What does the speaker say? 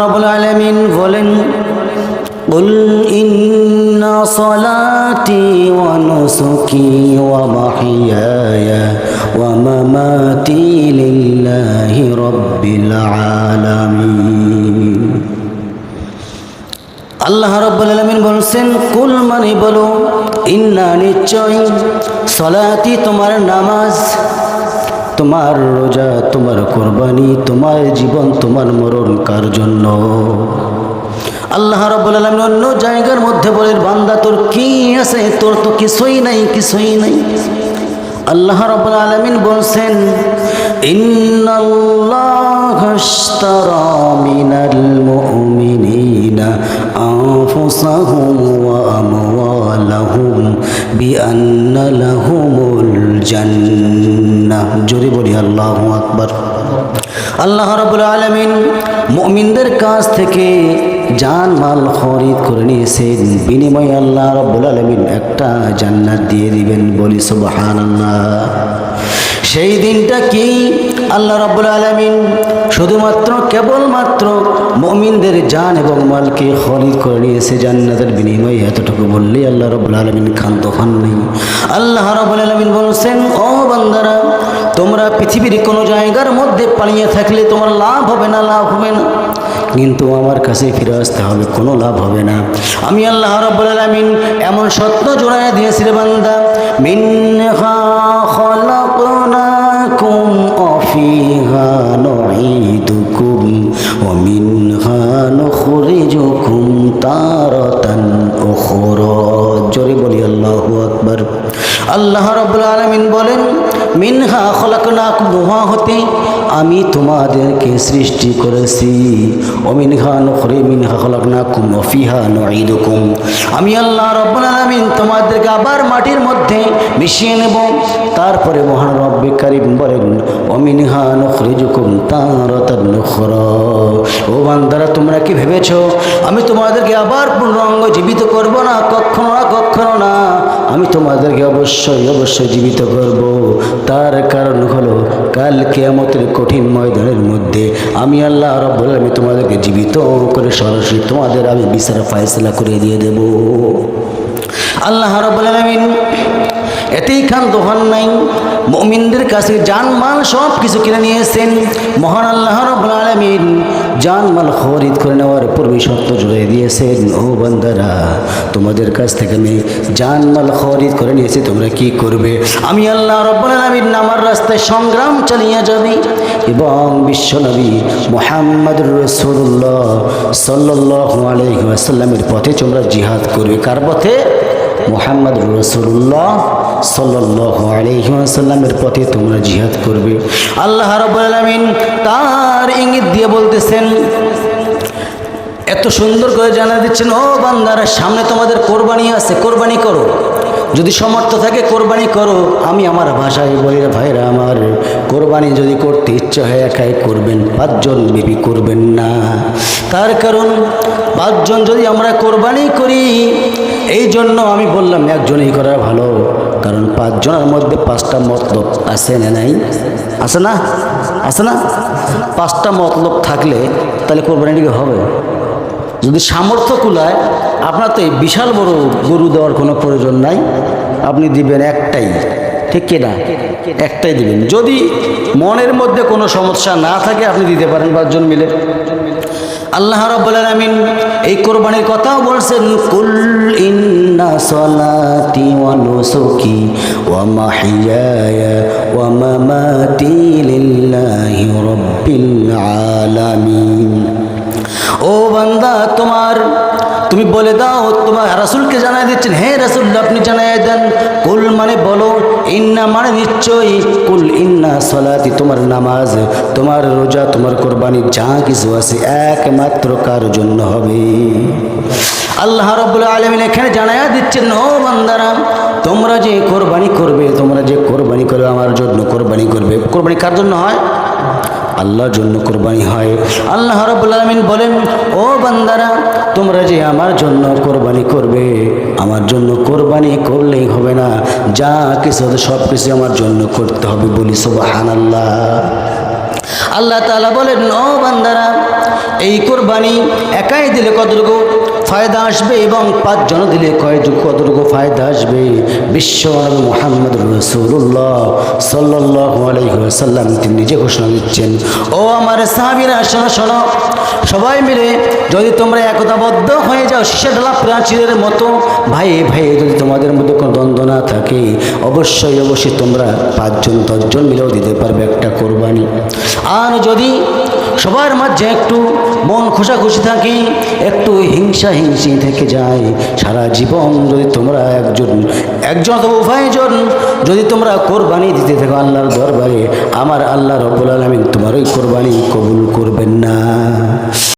রাব্বুল আলামিন বলেন, قل إن صلاتي ونسكي ومحياي ومماتي لله رب العالمين। আল্লাহ রাব্বুল আলামিন বলছেন, কুল মানে বলো, ইন্না নিশ্চয়, সলাতি তোমার নামাজ, তোমার রোজা, তোমার কুরবানি, তোমার জীবন, তোমার মরণ কার জন্য? আল্লাহ রাব্বুল আলামিন অন্য জায়গার মধ্যে বলেন, বান্দা তোর কি আছে? তোর তো কিছুই নাই, কিছুই নাই। আল্লাহ রাব্বুল আলামিন বলছেন, ইন্নাল্লাহা আশতারা মিনাল মুমিনিনা আনফুসাহুম ওয়া আমওয়ালাহুম বিআন্না লাহুমুল জান্নাহ। জোরে বলি আল্লাহু আকবার। আল্লাহ রাব্বুল আলামিন মুমিনদের কাছ থেকে জান মাল খরিদ করে নিয়েছেন, বিনিময়ে আল্লাহ রাব্বুল আলামিন একটা জান্নাত দিয়ে দিবেন। বলি সুবহানাল্লাহ। সেই দিনটা কি? আল্লাহ রাব্বুল আলামিন শুধুমাত্র কেবলমাত্র মুমিনদের জান এবং মালকে খরিদ করে নিয়েছে জান্নাতের বিনিময়ে। এতটুকু বললেই আল্লাহ রাব্বুল আলামিন ক্ষান্ত হন নাই। আল্লাহ রাব্বুল আলামিন বলছেন, ও বান্দারা, তোমরা পৃথিবীর কোনো জায়গার মধ্যে পালিয়ে থাকলে তোমার লাভ হবে না, লাভ হবে না, কিন্তু আমার কাছে ফিরে আসতে হবে, কোনো লাভ হবে না। আমি আল্লাহ রাব্বুল আলামিন এমন সত্য জোড়ায় দিয়েছি রে বান্দা, মিনহা খলাকনাকুম ওয়া ফিহা নুঈদুকুম ওয়া মিনহা নুখরিজুকুম তারাতান উখরা। জোরে বলি আল্লাহু আকবার। আল্লাহ রাব্বুল আলামিন বলেন, মিনহা খলাকনাকুম, দুহা হতে আমি তোমাদেরকে সৃষ্টি করেছি, ও মিনহা খলাকনাকুম ওয়া ফিহা নুঈদুকুম, আমি আল্লাহ রাব্বুল আলামিন তোমাদেরকে আবার মাটির মধ্যে মিশিয়ে নেব। তারপরে মহান রব্বে কারীম বলেন, ও মিনহা নুখরিজুকুম তারাতান উখরা। ও বান্দারা, তোমরা কি ভেবেছো আমি তোমাদেরকে আবার পুনরঙ্গ জীবিত করব না? কখনো না, কখনো না। আমি তোমাদেরকে অবশ্যই অবশ্যই জীবিত করব। তার কারণ হলো, কাল কিয়ামতের কঠিন ময়দানের মধ্যে আমি আল্লাহ রাব্বুল আলামিন তোমাদেরকে জীবিত করে সরাসরি তোমাদের আমি বিচার ফয়সালা করে দিয়ে দেব। আল্লাহ রাব্বুল আলামিন এতেই ক্ষান্ত হন নাই, মুমিনদের কাছে জানমাল সব কিছু কিনে নিয়েছেন। মহান আল্লাহ রাব্বুল আলামিন জানমাল খরিদ করে নেওয়ার পূর্বে শর্ত জুড়ে দিয়েছেন, ও বান্দারা, তোমাদের কাছ থেকে আমি জানমাল খরিদ করে নিয়েছি, তোমরা কি করবে? আমি আল্লাহ রাব্বুল আলামিন আমার রাস্তায় সংগ্রাম চালিয়ে যাবে এবং বিশ্বনবী মুহাম্মদুর রাসূলুল্লাহ সাল্লাল্লাহু আলাইহি ওয়াসাল্লামের পথে তোমরা জিহাদ করবে। কার পথে? মুহাম্মদুর রাসূলুল্লাহ সাল্লাল্লাহু আলাইহি ওয়াসাল্লামের পথে তোমরা জিহাদ করবে। আল্লাহ রাব্বুল আলামিন তার ইঙ্গিত দিয়ে বলতেছেন, এত সুন্দর করে জানা দিচ্ছেন, ও বান্দারা, সামনে তোমাদের কোরবানি আছে, কোরবানি করো। যদি সমর্থ থাকে কোরবানি করো। আমি আমার ভাষায় বলি, ভাইরা আমার, কোরবানি যদি করতে ইচ্ছা হয় একাই করবেন, 5 জন বিবি করবেন না। তার কারণ 5 জন যদি আমরা কোরবানি করি, এই জন্য আমি বললাম একজনই করা ভালো, কারণ 5 জনের মধ্যে 5টা মতলব আছে না নাই? আছে না? আছে না? 5টা মতলব থাকলে তাহলে কোরবানিটিকে হবে। যদি সামর্থ্য কুলায়, আপনার তো এই বিশাল বড় গরু দেওয়ার কোনো প্রয়োজন নাই, আপনি দিবেন একটাই, ঠিক কিনা? একটাই দিবেন। যদি মনের মধ্যে কোনো সমস্যা না থাকে আপনি দিতে পারেন 5 জন মিলে। আল্লাহ রাব্বুল আলামিন এই কোরবানির কথাও বলছেন, কুল ইন্না সলাতি ওয়া নুসুকি ওয়া মাহইয়ায়া ওয়া মামাতি লিল্লাহি রাব্বিল আলামিন। ও বান্দা, তুমি বলে দাও, তোমার রাসূলকে জানাই দিচ্ছেন, হে রাসূল আপনি জানাই দেন। কুল মানে বলো, ইন্না মানে নিশ্চয়ই, কুল ইন্না সলাতি তোমার নামাজ, তোমার রোজা, তোমার কোরবানি যা কিছু আছে একমাত্র কার জন্য হবে? আল্লাহ রাব্বুল আলামিন এখানে জানায়া দিচ্ছেন, ও বান্দারা, তোমরা যে কোরবানি করবে, তোমরা যে কোরবানি করবে আমার জন্য কোরবানি করবে। কোরবানি কার জন্য হয়? আল্লাহর জন্য কোরবানি হয়। আল্লাহ রাব্বুল আলামিন বলেন, ও বান্দারা, তোমরা যে আমার জন্য কোরবানি করবে, আমার জন্য কোরবানি করলেই হবে না, যা কিছু সব কিছু আমার জন্য করতে হবে। বলি সুবহানাল্লাহ। আল্লাহ তাআলা বলেন, ও বান্দারা, এই কোরবানি একাই দিলে কতটুকু ফায়দা আসবে এবং 5 জন দিলে কতটুকু ফায়দা আসবে, বিশ্ব নবী মুহাম্মদ রাসূলুল্লাহ সাল্লাল্লাহু আলাইহি ওয়াসাল্লাম তিনি নিজে ঘোষণা দিচ্ছেন। ও আমার সাহাবীরা, শোনো শোনো, সবাই মিলে যদি তোমরা একতাবদ্ধ হয়ে যাও শীষে ঢালা প্রাচীরের মতো, ভাই ভাই যদি তোমাদের মধ্যে কোনো দ্বন্দ্ব না থাকে, অবশ্যই অবশ্যই তোমরা 5 জন 10 জন মিলেও দিতে পারবে একটা কোরবানি। আর যদি সবার মাঝে একটু মন খোসাখুশি থাকে, একটু হিংসা হিংসি থেকে যায়, সারা জীবন যদি তোমরা একজন অথবা উভয়জন যদি তোমরা কোরবানি দিতে থাকো আল্লাহর দরবারে, আমার আল্লাহ রাব্বুল আলামিন তোমার ওই কোরবানি কবুল করবেন না।